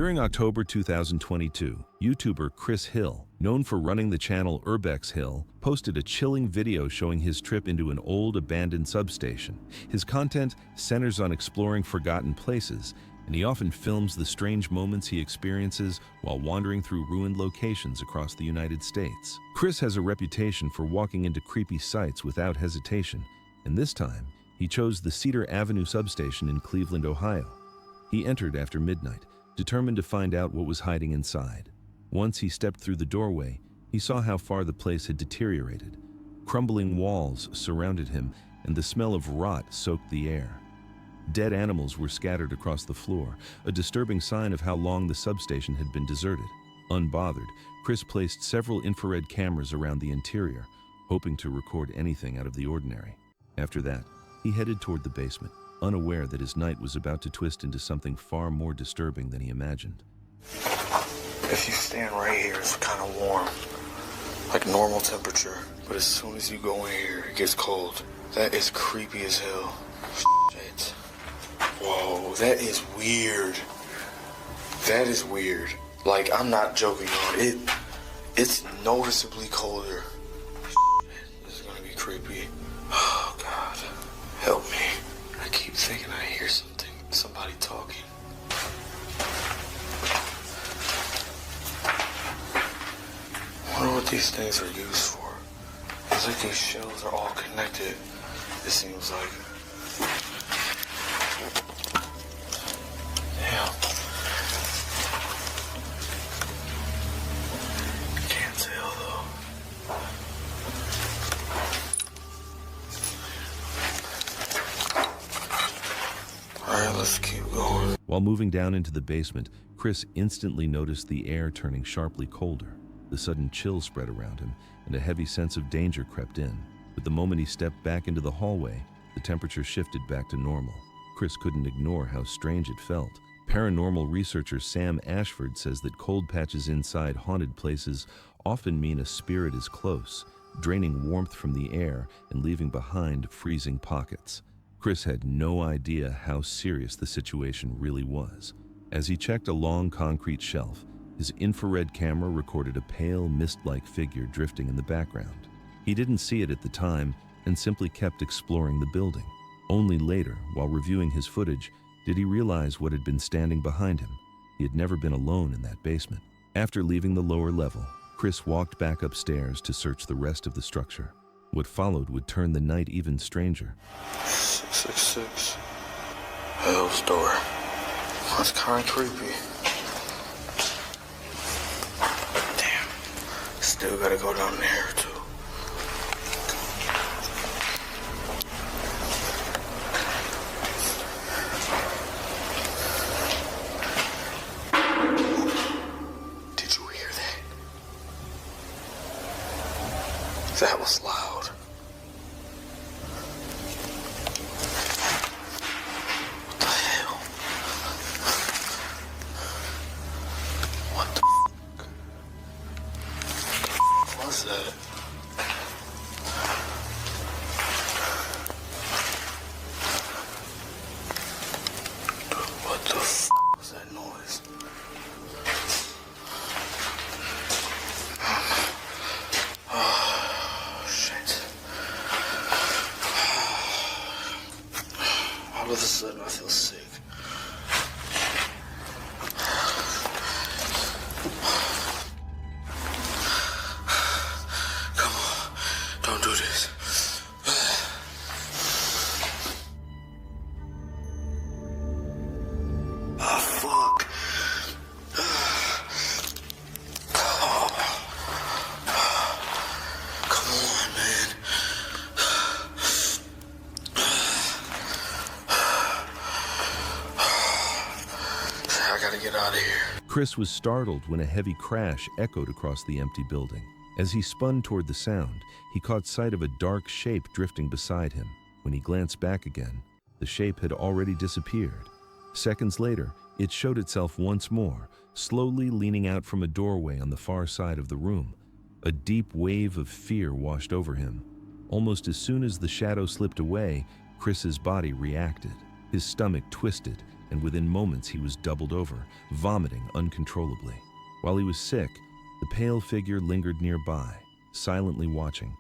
During October 2022, YouTuber Chris Hill, known for running the channel Urbex Hill, posted a chilling video showing his trip into an old abandoned substation. His content centers on exploring forgotten places, and he often films the strange moments he experiences while wandering through ruined locations across the United States. Chris has a reputation for walking into creepy sites without hesitation, and this time, he chose the Cedar Avenue substation in Cleveland, Ohio. He entered after midnight, determined to find out what was hiding inside. Once he stepped through the doorway, he saw how far the place had deteriorated. Crumbling walls surrounded him, and the smell of rot soaked the air. Dead animals were scattered across the floor, a disturbing sign of how long the substation had been deserted. Unbothered, Chris placed several infrared cameras around the interior, hoping to record anything out of the ordinary. After that, he headed toward the basement, unaware that his night was about to twist into something far more disturbing than he imagined. If you stand right here, it's kind of warm, like normal temperature. But as soon as you go in here, it gets cold. That is creepy as hell. Shit. Whoa, that is weird. That is weird. Like, I'm not joking on it. It's noticeably colder. Shit, this is gonna be creepy. Oh, God. Help me. I keep thinking I hear something. Somebody talking. I wonder what these things are used for. It's like these shelves are all connected, it seems like. Damn. Can't tell though. Alright, let's keep going. While moving down into the basement, Chris instantly noticed the air turning sharply colder. The sudden chill spread around him, and a heavy sense of danger crept in. But the moment he stepped back into the hallway, the temperature shifted back to normal. Chris couldn't ignore how strange it felt. Paranormal researcher Sam Ashford says that cold patches inside haunted places often mean a spirit is close, draining warmth from the air and leaving behind freezing pockets. Chris had no idea how serious the situation really was. As he checked a long concrete shelf, his infrared camera recorded a pale, mist-like figure drifting in the background. He didn't see it at the time and simply kept exploring the building. Only later, while reviewing his footage, did he realize what had been standing behind him. He had never been alone in that basement. After leaving the lower level, Chris walked back upstairs to search the rest of the structure. What followed would turn the night even stranger. 666. Hell's door. That's kind of creepy. Still gotta go down there too. Did you hear that? That was loud. What the hell? What the What's that? What the was that noise? Oh, shit. All of a sudden I feel sick. Don't do this. Oh, fuck. Come on, man. I gotta get out of here. Chris was startled when a heavy crash echoed across the empty building. As he spun toward the sound, he caught sight of a dark shape drifting beside him. When he glanced back again, the shape had already disappeared. Seconds later, it showed itself once more, slowly leaning out from a doorway on the far side of the room. A deep wave of fear washed over him. Almost as soon as the shadow slipped away, Chris's body reacted. His stomach twisted, and within moments he was doubled over, vomiting uncontrollably. While he was sick, the pale figure lingered nearby, silently watching,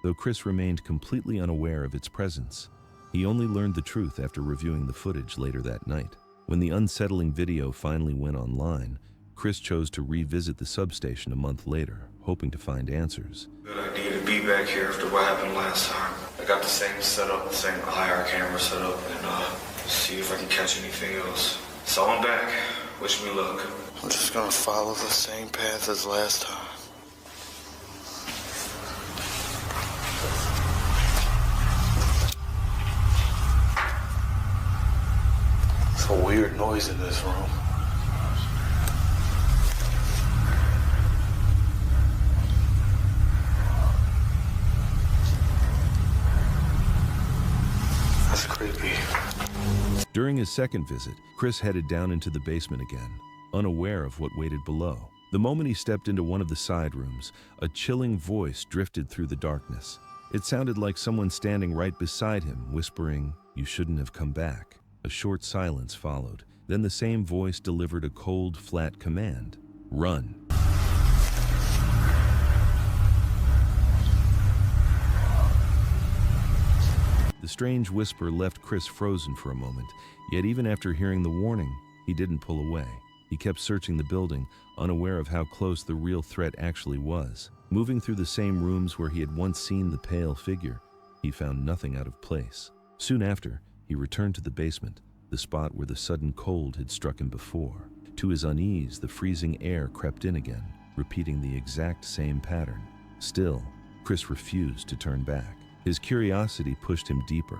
though Chris remained completely unaware of its presence. He only learned the truth after reviewing the footage later that night. When the unsettling video finally went online, Chris chose to revisit the substation a month later, hoping to find answers. Good idea to be back here after what happened last time. I got the same setup, the same IR camera set up, and see if I can catch anything else. So I'm back. Wish me luck. I'm just gonna follow the same path as last time. It's a weird noise in this room. That's creepy. During his second visit, Chris headed down into the basement again, unaware of what waited below. The moment he stepped into one of the side rooms, a chilling voice drifted through the darkness. It sounded like someone standing right beside him, whispering, "You shouldn't have come back." A short silence followed. Then the same voice delivered a cold, flat command: "Run." The strange whisper left Chris frozen for a moment, yet even after hearing the warning, he didn't pull away. He kept searching the building, unaware of how close the real threat actually was. Moving through the same rooms where he had once seen the pale figure, he found nothing out of place. Soon after, he returned to the basement, the spot where the sudden cold had struck him before. To his unease, the freezing air crept in again, repeating the exact same pattern. Still, Chris refused to turn back. His curiosity pushed him deeper,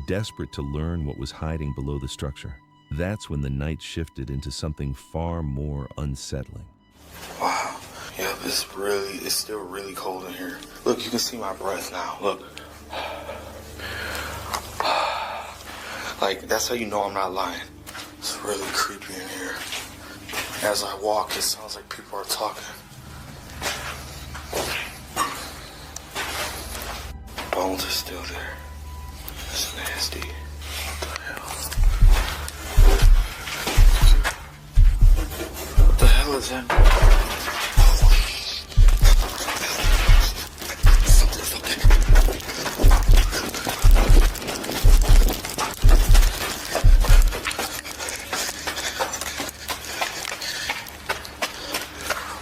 desperate to learn what was hiding below the structure. That's when the night shifted into something far more unsettling. Wow. Yep, it's still really cold in here. Look, you can see my breath now. Look. Like, that's how you know I'm not lying. It's really creepy in here. As I walk, it sounds like people are talking. Bones are still there. It's nasty. What the hell? What the hell is that?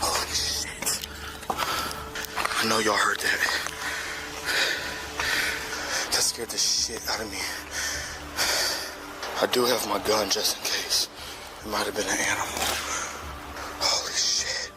Holy shit. I know y'all heard that. That scared the shit out of me. I do have my gun just in case. It might have been an animal. Holy shit.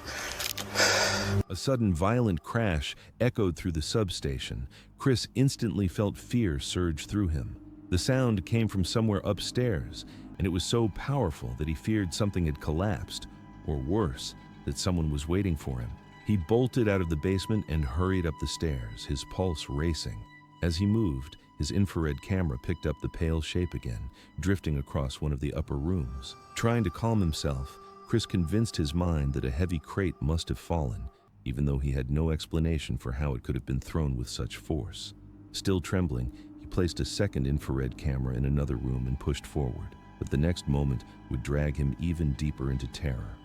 A sudden violent crash echoed through the substation. Chris instantly felt fear surge through him. The sound came from somewhere upstairs, and it was so powerful that he feared something had collapsed, or worse, that someone was waiting for him. He bolted out of the basement and hurried up the stairs, his pulse racing. As he moved, his infrared camera picked up the pale shape again, drifting across one of the upper rooms. Trying to calm himself, Chris convinced his mind that a heavy crate must have fallen, even though he had no explanation for how it could have been thrown with such force. Still trembling, he placed a second infrared camera in another room and pushed forward, but the next moment would drag him even deeper into terror.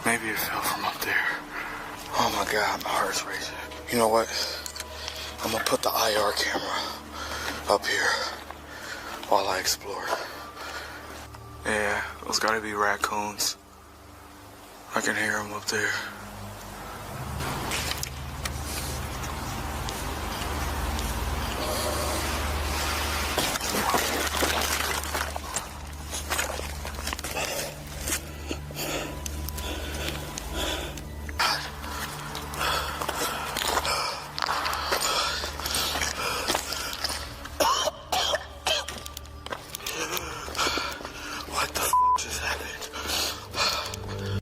Maybe it fell from up there. Oh my God, my heart's racing. You know what? I'm gonna put the IR camera up here while I explore. Yeah, those gotta be raccoons. I can hear them up there.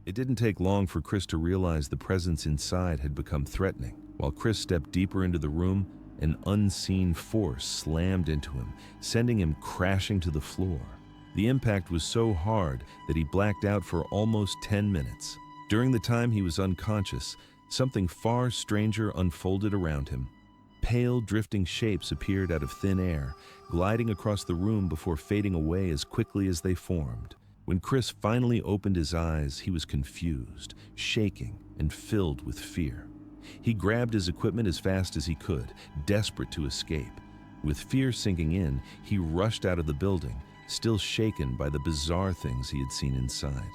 It didn't take long for Chris to realize the presence inside had become threatening. While Chris stepped deeper into the room, an unseen force slammed into him, sending him crashing to the floor. The impact was so hard that he blacked out for almost 10 minutes. During the time he was unconscious, something far stranger unfolded around him. Pale, drifting shapes appeared out of thin air, gliding across the room before fading away as quickly as they formed. When Chris finally opened his eyes, he was confused, shaking, and filled with fear. He grabbed his equipment as fast as he could, desperate to escape. With fear sinking in, he rushed out of the building, still shaken by the bizarre things he had seen inside.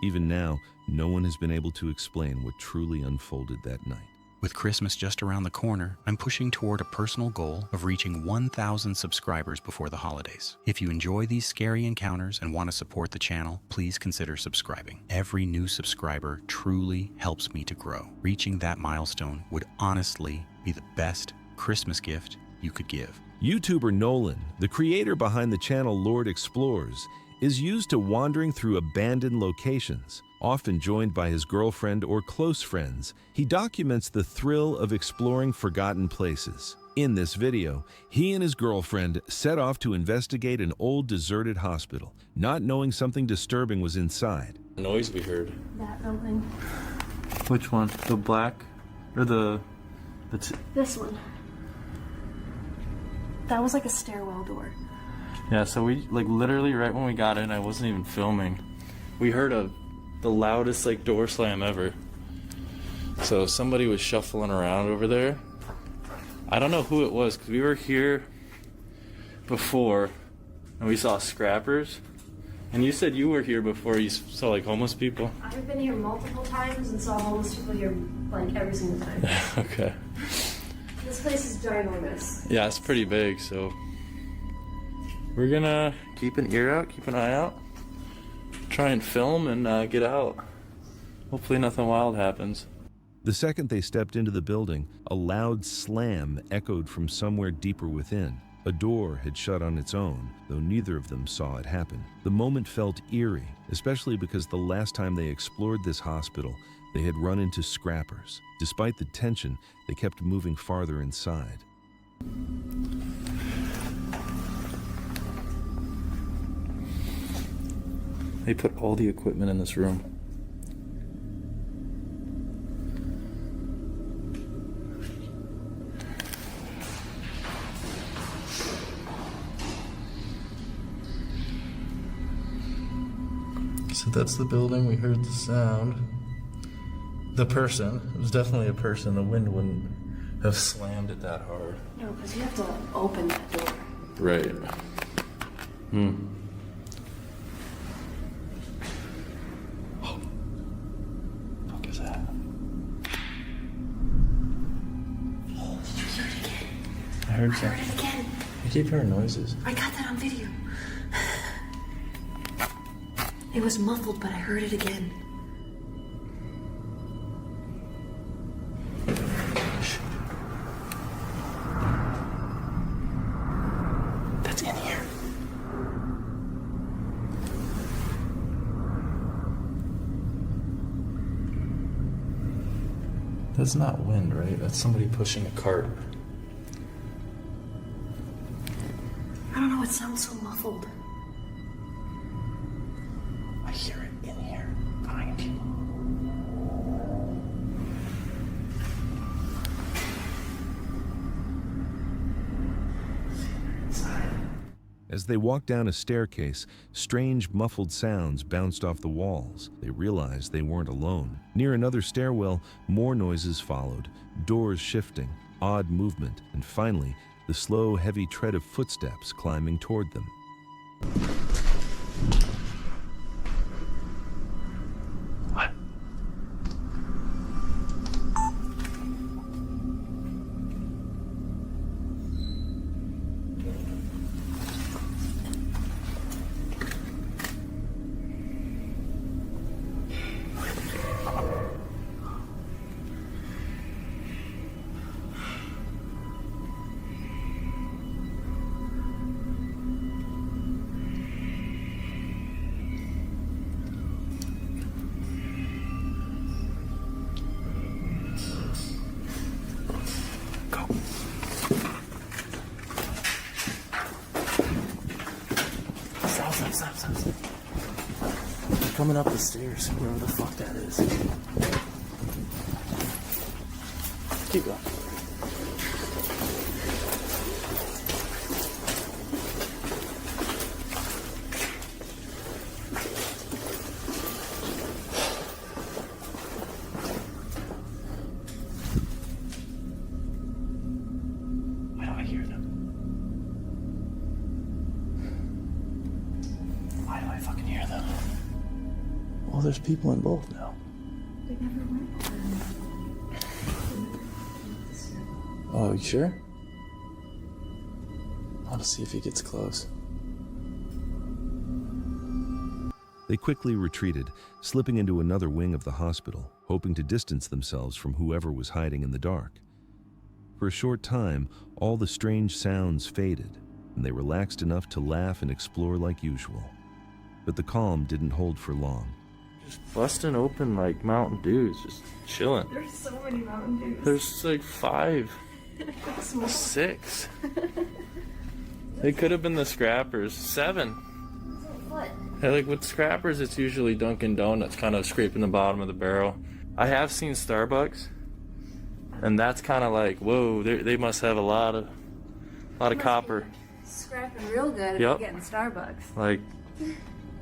Even now, no one has been able to explain what truly unfolded that night. With Christmas just around the corner, I'm pushing toward a personal goal of reaching 1,000 subscribers before the holidays. If you enjoy these scary encounters and want to support the channel, please consider subscribing. Every new subscriber truly helps me to grow. Reaching that milestone would honestly be the best Christmas gift you could give. YouTuber Nolan, the creator behind the channel Lord Explores, is used to wandering through abandoned locations. Often joined by his girlfriend or close friends, he documents the thrill of exploring forgotten places. In this video, he and his girlfriend set off to investigate an old deserted hospital, not knowing something disturbing was inside. The noise we heard. That building. Which one? The black or the This one. That was like a stairwell door. Yeah, so we literally right when we got in, I wasn't even filming. We heard the loudest door slam ever. So somebody was shuffling around over there. I don't know who it was because we were here before and we saw scrappers. And you said you were here before. You saw homeless people. I've been here multiple times and saw homeless people here every single time. Okay. This place is ginormous. Yeah, it's pretty big, so we're gonna keep an ear out, keep an eye out, try and film and get out. Hopefully nothing wild happens. The second they stepped into the building, a loud slam echoed from somewhere deeper within. A door had shut on its own, though neither of them saw it happen. The moment felt eerie, especially because the last time they explored this hospital, they had run into scrappers. Despite the tension, they kept moving farther inside. They put all the equipment in this room. So that's the building. We heard the sound. The person, it was definitely a person. The wind wouldn't have slammed it that hard. No, because you have to open that door. Right. Oh. Fuck is that? Oh, did you hear it again? I heard I something. heard it again. I keep hearing noises. I got that on video. It was muffled, but I heard it again. That's in here. That's not wind, right? That's somebody pushing a cart. I don't know, it sounds so muffled. I hear it in here, behind you. As they walked down a staircase, strange muffled sounds bounced off the walls. They realized they weren't alone. Near another stairwell, more noises followed, doors shifting, odd movement, and finally, the slow, heavy tread of footsteps climbing toward them. What? Stop. They're coming up the stairs, wherever the fuck that is. Keep going. there's people in both now. We never went. Oh, you sure? I'll see if he gets close. They quickly retreated, slipping into another wing of the hospital, hoping to distance themselves from whoever was hiding in the dark. For a short time, all the strange sounds faded, and they relaxed enough to laugh and explore like usual. But the calm didn't hold for long. Just busting open like Mountain Dews, just chilling. There's so many Mountain Dews. There's like 5, 6. They could have been the scrappers. 7. What? Hey, like with scrappers, it's usually Dunkin' Donuts kind of scraping the bottom of the barrel. I have seen Starbucks, and that's kind of like, whoa, they must have a lot of copper. Scrapping real good if Yep. you're getting Starbucks. Like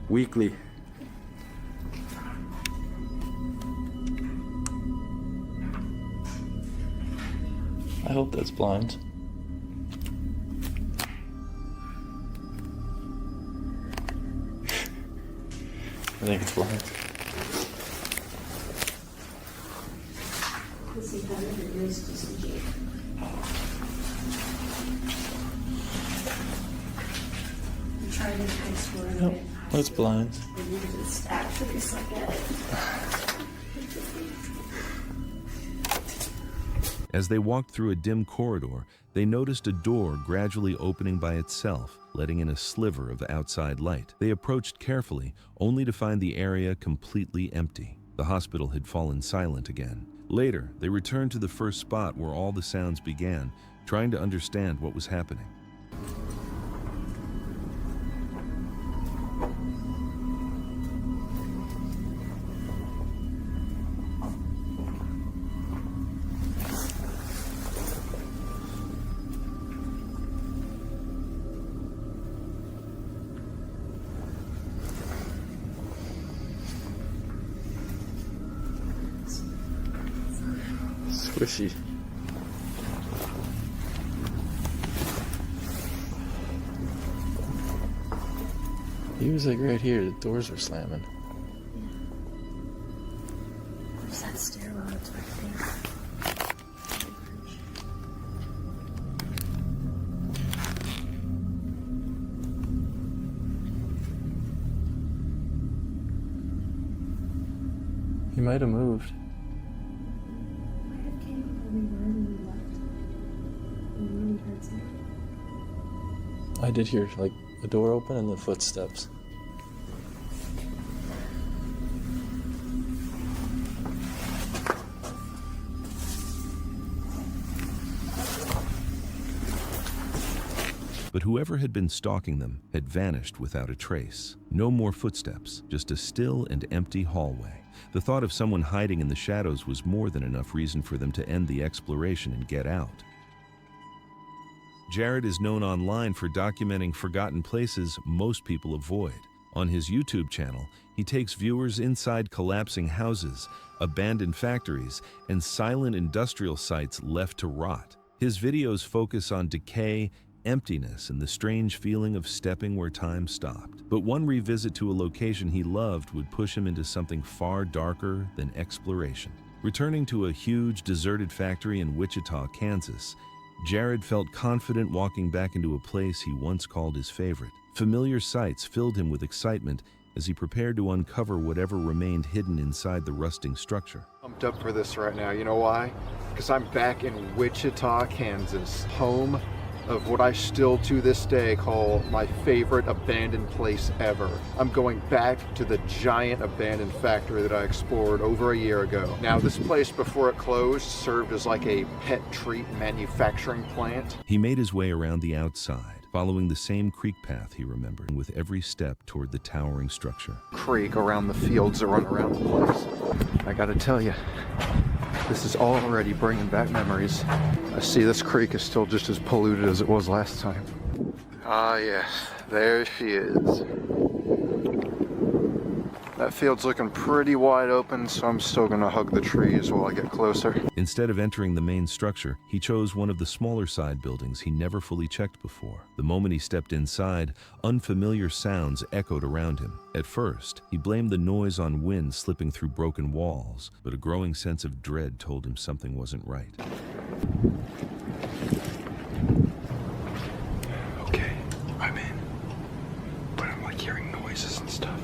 weekly. I hope that's blind. I think it's blind. This is better than yours, just a Jeep. I'm trying to explore it a Nope, bit. that's blind. I need to just actually suck at it. As they walked through a dim corridor, they noticed a door gradually opening by itself, letting in a sliver of outside light. They approached carefully, only to find the area completely empty. The hospital had fallen silent again. Later, they returned to the first spot where all the sounds began, trying to understand what was happening. Squishy. He was like right here, the doors were slamming. There's that stairwell that's right there. He might have moved. Might have came when we were when we left. We really heard something. I did hear like the door open and the footsteps. But whoever had been stalking them had vanished without a trace. No more footsteps, just a still and empty hallway. The thought of someone hiding in the shadows was more than enough reason for them to end the exploration and get out. Jared is known online for documenting forgotten places most people avoid. On his YouTube channel, he takes viewers inside collapsing houses, abandoned factories, and silent industrial sites left to rot. His videos focus on decay, emptiness, and the strange feeling of stepping where time stopped. But one revisit to a location he loved would push him into something far darker than exploration. Returning to a huge, deserted factory in Wichita, Kansas, Jared felt confident walking back into a place he once called his favorite. Familiar sights filled him with excitement as he prepared to uncover whatever remained hidden inside the rusting structure. Pumped up for this right now. You know why? Because I'm back in Wichita, Kansas, home of what I still to this day call my favorite abandoned place ever. I'm going back to the giant abandoned factory that I explored over a year ago. Now, this place before it closed served as like a pet treat manufacturing plant. He made his way around the outside, following the same creek path he remembered, with every step toward the towering structure. Creek around the fields that run around the place. I gotta tell you, this is already bringing back memories. I see this creek is still just as polluted as it was last time. Ah, yes, there she is. That field's looking pretty wide open, so I'm still gonna hug the trees while I get closer. Instead of entering the main structure, he chose one of the smaller side buildings he never fully checked before. The moment he stepped inside, unfamiliar sounds echoed around him. At first, he blamed the noise on wind slipping through broken walls, but a growing sense of dread told him something wasn't right. Okay, I'm in. But I'm like hearing noises and stuff.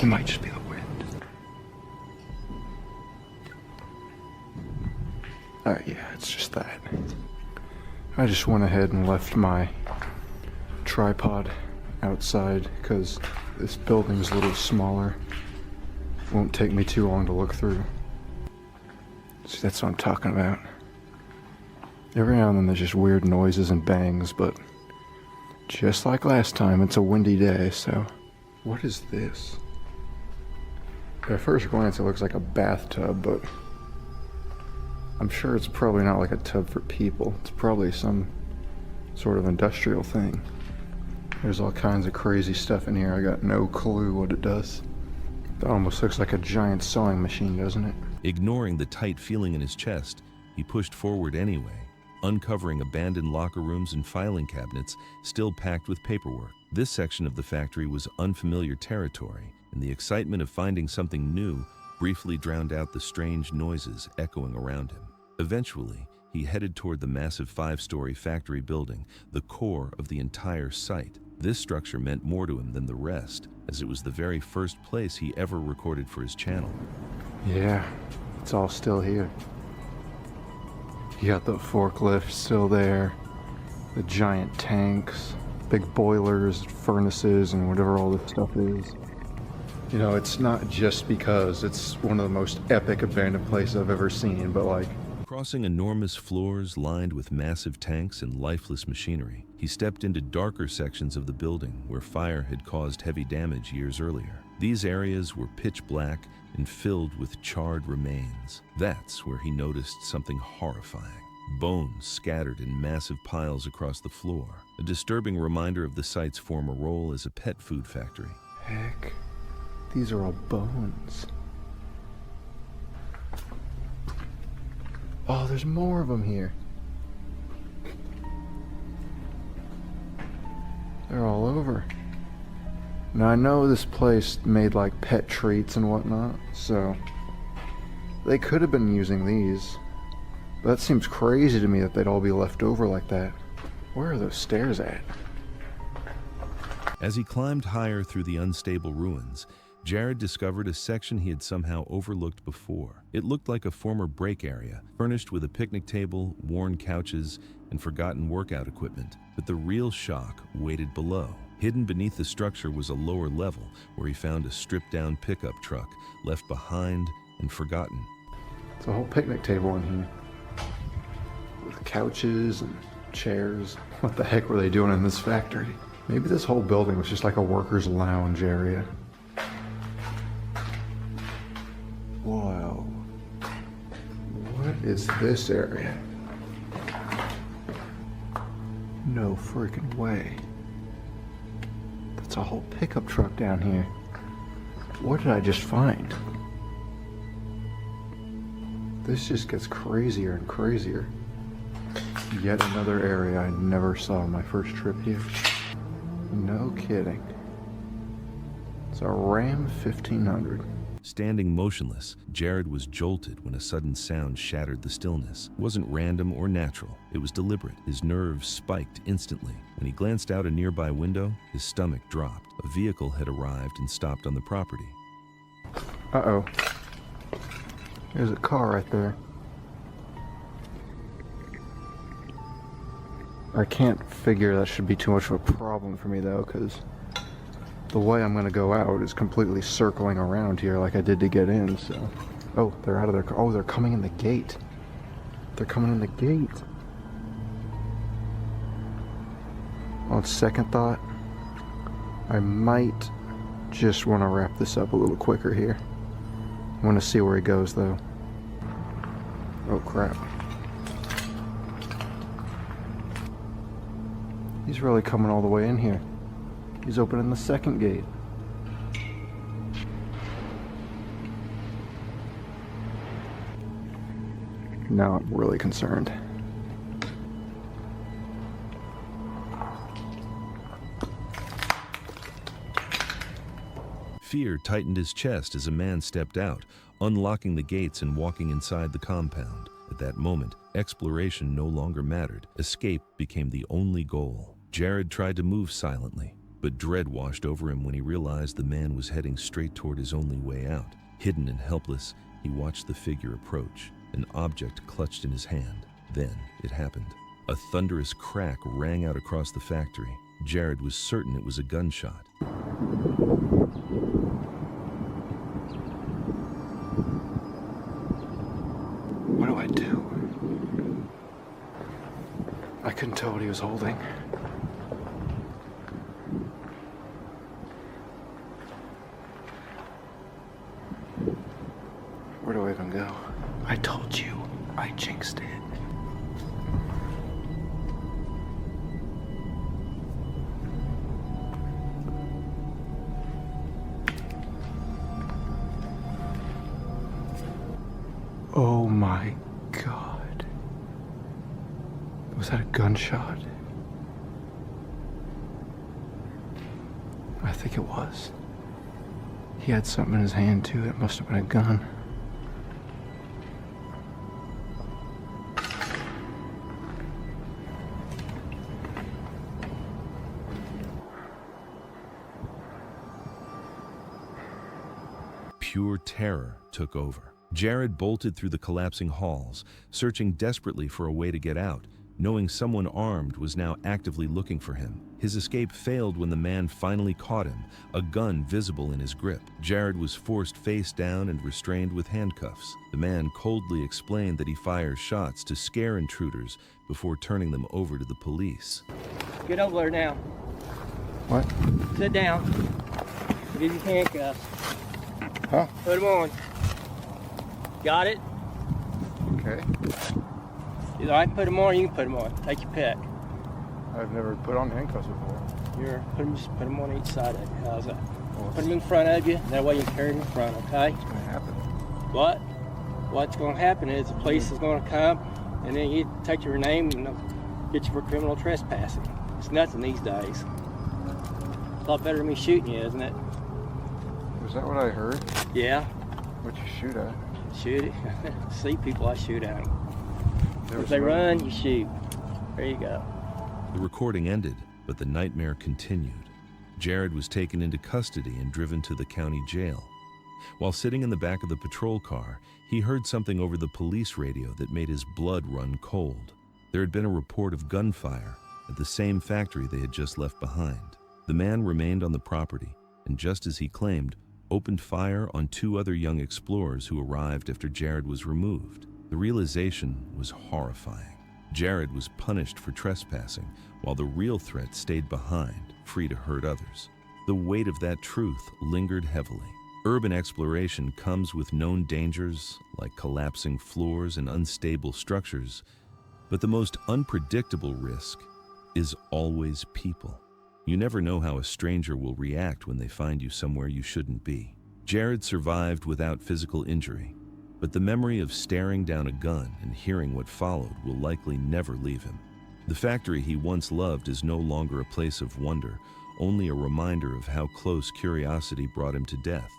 It might just be the wind. Yeah, it's just that. I just went ahead and left my tripod outside because this building's a little smaller. Won't take me too long to look through. See, that's what I'm talking about. Every now and then there's just weird noises and bangs, but just like last time, it's a windy day, so... What is this? At first glance, it looks like a bathtub, but I'm sure it's probably not like a tub for people. It's probably some sort of industrial thing. There's all kinds of crazy stuff in here. I got no clue what it does. It almost looks like a giant sewing machine, doesn't it? Ignoring the tight feeling in his chest, he pushed forward anyway, uncovering abandoned locker rooms and filing cabinets still packed with paperwork. This section of the factory was unfamiliar territory, and the excitement of finding something new briefly drowned out the strange noises echoing around him. Eventually, he headed toward the massive 5-story factory building, the core of the entire site. This structure meant more to him than the rest, as it was the very first place he ever recorded for his channel. Yeah, it's all still here. You got the forklift still there, the giant tanks, big boilers, furnaces, and whatever all this stuff is. You know, it's not just because it's one of the most epic abandoned places I've ever seen, but like... Crossing enormous floors lined with massive tanks and lifeless machinery, he stepped into darker sections of the building where fire had caused heavy damage years earlier. These areas were pitch black and filled with charred remains. That's where he noticed something horrifying. Bones scattered in massive piles across the floor, a disturbing reminder of the site's former role as a pet food factory. Heck, these are all bones. Oh, there's more of them here. They're all over. Now I know this place made like pet treats and whatnot, so they could have been using these. But that seems crazy to me that they'd all be left over like that. Where are those stairs at? As he climbed higher through the unstable ruins, Jared discovered a section he had somehow overlooked before. It looked like a former break area, furnished with a picnic table, worn couches, and forgotten workout equipment. But the real shock waited below. Hidden beneath the structure was a lower level where he found a stripped-down pickup truck left behind and forgotten. It's a whole picnic table in here. With couches and chairs. What the heck were they doing in this factory? Maybe this whole building was just like a workers' lounge area. Whoa. What is this area? No freaking way. That's a whole pickup truck down here. What did I just find? This just gets crazier and crazier. Yet another area I never saw on my first trip here. No kidding. It's a Ram 1500. Standing motionless, Jared was jolted when a sudden sound shattered the stillness. It wasn't random or natural. It was deliberate. His nerves spiked instantly. When he glanced out a nearby window, his stomach dropped. A vehicle had arrived and stopped on the property. Uh-oh. There's a car right there. I can't figure that should be too much of a problem for me though, because the way I'm gonna go out is completely circling around here like I did to get in, so... Oh, they're out of their car. Oh, they're coming in the gate. They're coming in the gate. On second thought, I might just want to wrap this up a little quicker here. I want to see where he goes though. Oh crap. He's really coming all the way in here. He's opening the second gate. Now I'm really concerned. Fear tightened his chest as a man stepped out, unlocking the gates and walking inside the compound. At that moment, exploration no longer mattered. Escape became the only goal. Jared tried to move silently, but dread washed over him when he realized the man was heading straight toward his only way out. Hidden and helpless, he watched the figure approach, an object clutched in his hand. Then it happened. A thunderous crack rang out across the factory. Jared was certain it was a gunshot. What do I do? I couldn't tell what he was holding. Where do I even go? I told you, I jinxed it. Oh my God. Was that a gunshot? I think it was. He had something in his hand too. It must have been a gun. Pure terror took over. Jared bolted through the collapsing halls, searching desperately for a way to get out, knowing someone armed was now actively looking for him. His escape failed when the man finally caught him, a gun visible in his grip. Jared was forced face down and restrained with handcuffs. The man coldly explained that he fires shots to scare intruders before turning them over to the police. Get over there now. What? Sit down. I'll give you handcuffs. Huh? Put them on. Got it? Okay. Either I can put them on or you can put them on. Take your pick. I've never put on handcuffs before. Just put them on each side of you. How's that? Put them in front of you. That way you can carry them in front, okay? What's gonna happen? What? What's going to happen is the police is going to come and then you take your name and they'll get you for criminal trespassing. It's nothing these days. It's a lot better than me shooting you, isn't it? Was that what I heard? Yeah. What'd you shoot at? Shoot it. See people, I shoot at them. There If was they no- run, you shoot. There you go. The recording ended, but the nightmare continued. Jared was taken into custody and driven to the county jail. While sitting in the back of the patrol car, he heard something over the police radio that made his blood run cold. There had been a report of gunfire at the same factory they had just left behind. The man remained on the property, and just as he claimed, opened fire on two other young explorers who arrived after Jared was removed. The realization was horrifying. Jared was punished for trespassing, while the real threat stayed behind, free to hurt others. The weight of that truth lingered heavily. Urban exploration comes with known dangers, like collapsing floors and unstable structures, but the most unpredictable risk is always people. You never know how a stranger will react when they find you somewhere you shouldn't be. Jared survived without physical injury, but the memory of staring down a gun and hearing what followed will likely never leave him. The factory he once loved is no longer a place of wonder, only a reminder of how close curiosity brought him to death.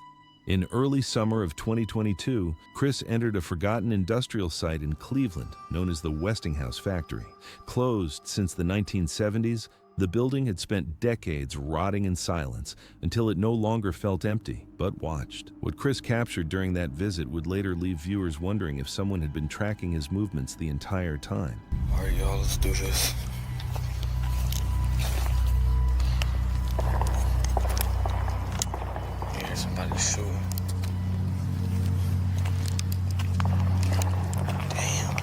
In early summer of 2022, Chris entered a forgotten industrial site in Cleveland known as the Westinghouse factory. Closed since the 1970s, the building had spent decades rotting in silence until it no longer felt empty, but watched. What Chris captured during that visit would later leave viewers wondering if someone had been tracking his movements the entire time. All right, y'all, let's do this. Yeah, somebody's shooting. Damn.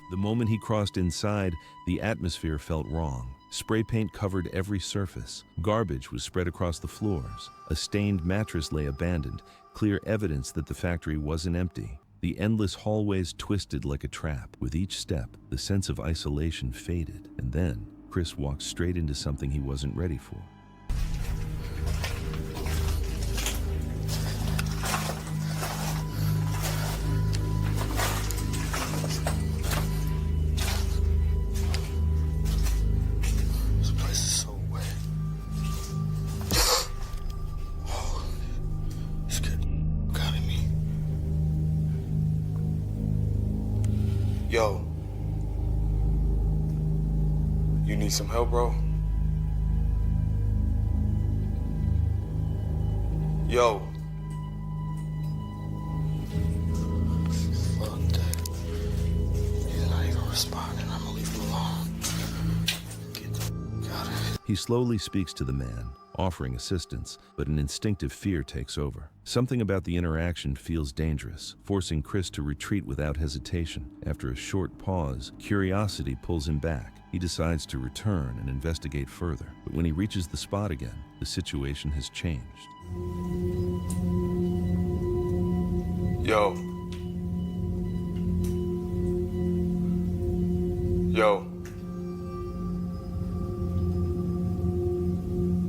The moment he crossed inside, the atmosphere felt wrong. Spray paint covered every surface. Garbage was spread across the floors. A stained mattress lay abandoned, clear evidence that the factory wasn't empty. The endless hallways twisted like a trap. With each step, the sense of isolation faded, and then Chris walked straight into something he wasn't ready for. This place is so wet. Oh, it's getting out of me. Yo. You need some help, bro? Yo. Fuck that. He's not even responding. I'm gonna leave him alone. Get the fuck out of here. He slowly speaks to the man, offering assistance, but an instinctive fear takes over. Something about the interaction feels dangerous, forcing Chris to retreat without hesitation. After a short pause, curiosity pulls him back. He decides to return and investigate further. But when he reaches the spot again, the situation has changed. Yo. Yo.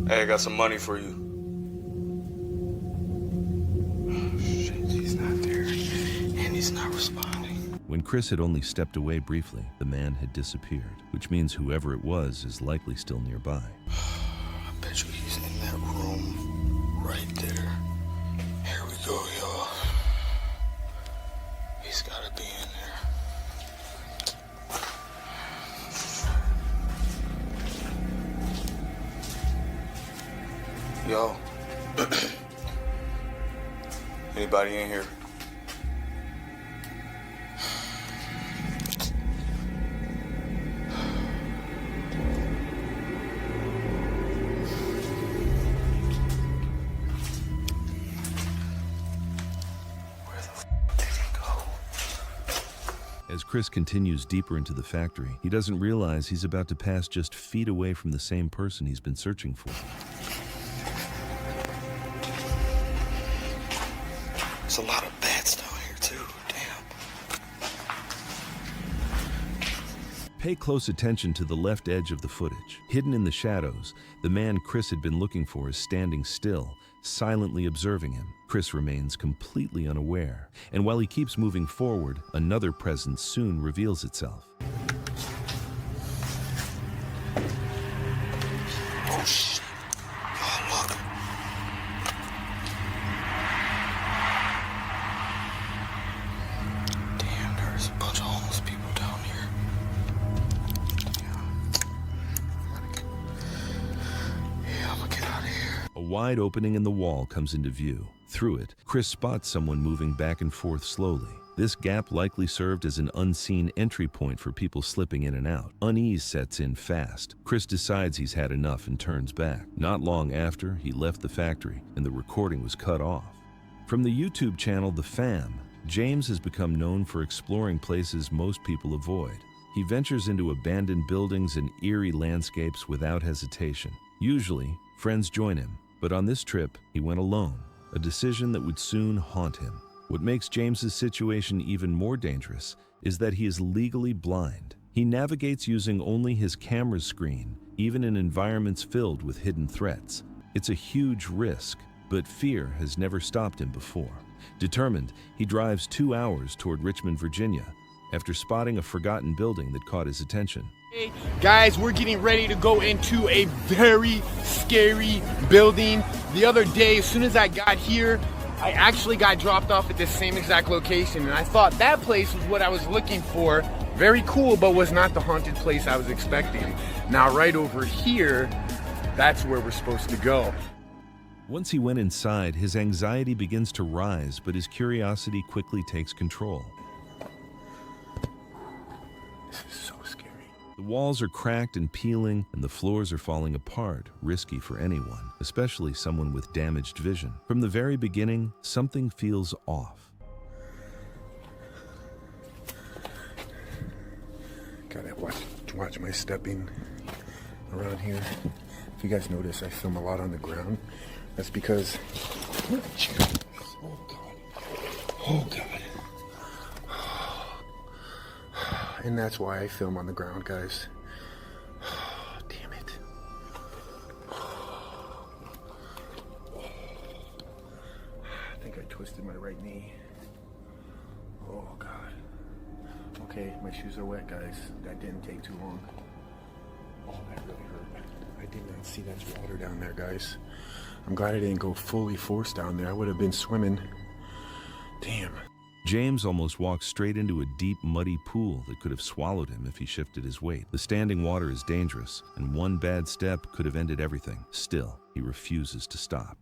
Hey, I got some money for you. Oh, shit, he's not there. And he's not responding. When Chris had only stepped away briefly, the man had disappeared, which means whoever it was is likely still nearby. I bet you he's in that room right there. Here we go, y'all. He's gotta be in there. Yo. Anybody in here? As Chris continues deeper into the factory, he doesn't realize he's about to pass just feet away from the same person he's been searching for. There's a lot of bats down here too, damn. Pay close attention to the left edge of the footage. Hidden in the shadows, the man Chris had been looking for is standing still, silently observing him. Chris remains completely unaware, and while he keeps moving forward, another presence soon reveals itself. Oh shit. Oh look. Damn, there's a bunch of homeless people down here. Yeah, I'm gonna get out of here. A wide opening in the wall comes into view. Through it, Chris spots someone moving back and forth slowly. This gap likely served as an unseen entry point for people slipping in and out. Unease sets in fast. Chris decides he's had enough and turns back. Not long after, he left the factory, and the recording was cut off. From the YouTube channel The Fam, James has become known for exploring places most people avoid. He ventures into abandoned buildings and eerie landscapes without hesitation. Usually, friends join him, but on this trip, he went alone, a decision that would soon haunt him. What makes James's situation even more dangerous is that he is legally blind. He navigates using only his camera screen, even in environments filled with hidden threats. It's a huge risk, but fear has never stopped him before. Determined, he drives 2 hours toward Richmond, Virginia, after spotting a forgotten building that caught his attention. Hey, guys, we're getting ready to go into a very scary building. The other day, as soon as I got here, I actually got dropped off at the same exact location, and I thought that place was what I was looking for. Very cool, but was not the haunted place I was expecting. Now, right over here, that's where we're supposed to go. Once he went inside, his anxiety begins to rise, but his curiosity quickly takes control. This is so scary. The walls are cracked and peeling, and the floors are falling apart, risky for anyone, especially someone with damaged vision. From the very beginning, something feels off. Gotta watch my stepping around here. If you guys notice, I film a lot on the ground. That's because... Oh God. Oh God. And that's why I film on the ground, guys. Damn it. I think I twisted my right knee. Oh, God. Okay, my shoes are wet, guys. That didn't take too long. Oh, that really hurt. I did not see that's water down there, guys. I'm glad I didn't go fully force down there. I would have been swimming. Damn. James almost walked straight into a deep, muddy pool that could have swallowed him if he shifted his weight. The standing water is dangerous, and one bad step could have ended everything. Still, he refuses to stop.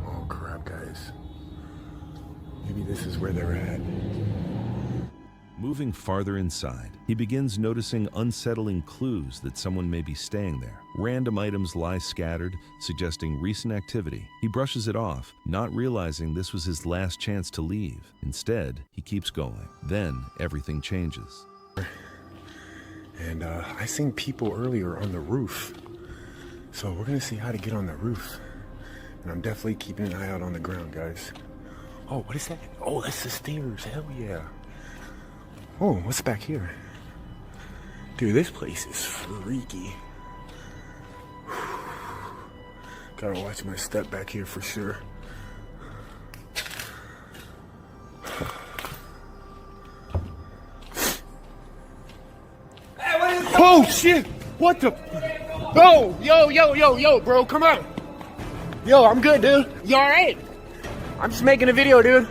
Oh, crap, guys. Maybe this is where they're at. Moving farther inside, he begins noticing unsettling clues that someone may be staying there. Random items lie scattered, suggesting recent activity. He brushes it off, not realizing this was his last chance to leave. Instead, he keeps going. Then, everything changes. And I seen people earlier on the roof. So we're gonna see how to get on the roof. And I'm definitely keeping an eye out on the ground, guys. Oh, what is that? Oh, that's the stairs. Hell yeah. Oh, what's back here? Dude, this place is freaky. Gotta watch my step back here for sure. Oh shit! What the? Oh, yo, bro, come on. Yo, I'm good, dude. You alright? I'm just making a video, dude.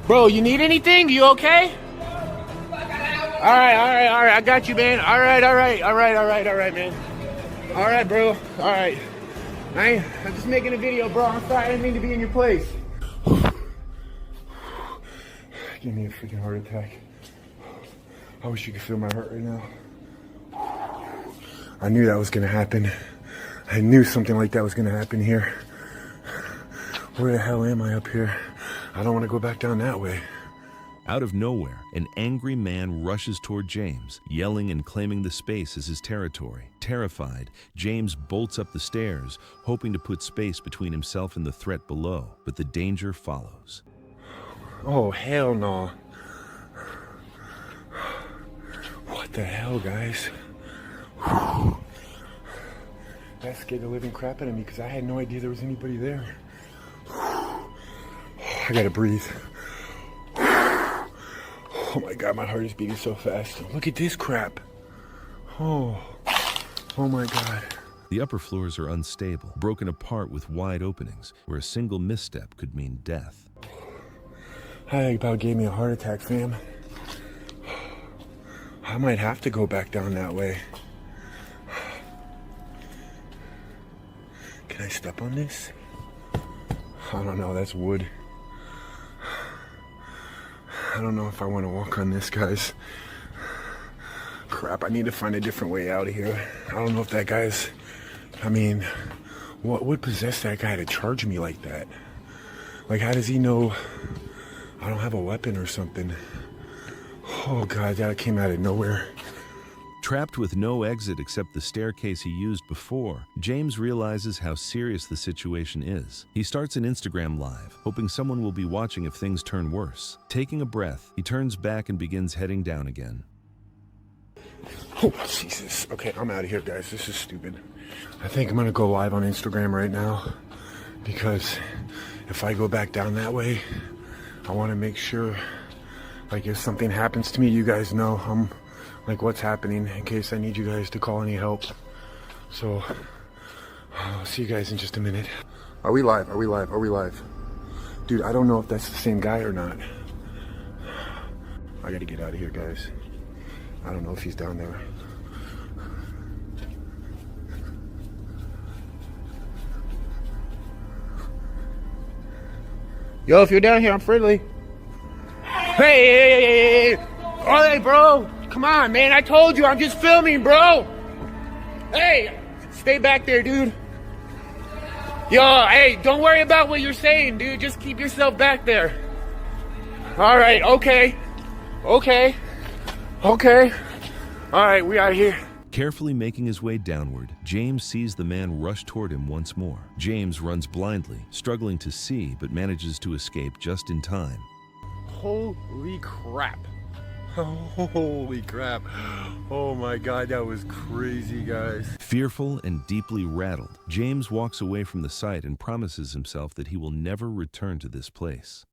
Bro, you need anything? You okay? Alright, I got you, man. Alright, man. Alright, bro. Alright. I'm just making a video, bro. I'm sorry, I didn't mean to be in your place. Give me a freaking heart attack. I wish you could feel my heart right now. I knew that was gonna happen. I knew something like that was gonna happen here. Where the hell am I up here? I don't want to go back down that way. Out of nowhere, an angry man rushes toward James, yelling and claiming the space as his territory. Terrified, James bolts up the stairs, hoping to put space between himself and the threat below, but the danger follows. Oh, hell no. What the hell, guys? That scared the living crap out of me because I had no idea there was anybody there. I gotta breathe. Oh my God, my heart is beating so fast. Look at this crap. Oh my God. The upper floors are unstable, broken apart with wide openings, where a single misstep could mean death. That about gave me a heart attack, fam. I might have to go back down that way. Can I step on this? I don't know, that's wood. I don't know if I want to walk on this, guys. Crap, I need to find a different way out of here. I don't know if that guy's... I mean, what would possess that guy to charge me like that? Like, how does he know I don't have a weapon or something? Oh God, that came out of nowhere. Trapped with no exit except the staircase he used before, James realizes how serious the situation is. He starts an Instagram live, hoping someone will be watching if things turn worse. Taking a breath, he turns back and begins heading down again. Oh, Jesus. Okay, I'm out of here, guys. This is stupid. I think I'm gonna go live on Instagram right now because if I go back down that way, I want to make sure, like, if something happens to me, you guys know like what's happening in case I need you guys to call any help. So I'll see you guys in just a minute. Are we live? Dude, I don't know if that's the same guy or not. I gotta get out of here, guys. I don't know if he's down there. Yo, if you're down here, I'm friendly. Hey. All right, bro. Come on, man. I told you, I'm just filming, bro. Hey, stay back there, dude. Yo, hey, don't worry about what you're saying, dude. Just keep yourself back there. All right, okay. All right, we out of here. Carefully making his way downward, James sees the man rush toward him once more. James runs blindly, struggling to see, but manages to escape just in time. Holy crap. Holy crap. Oh my God, that was crazy, guys. Fearful and deeply rattled, James walks away from the site and promises himself that he will never return to this place.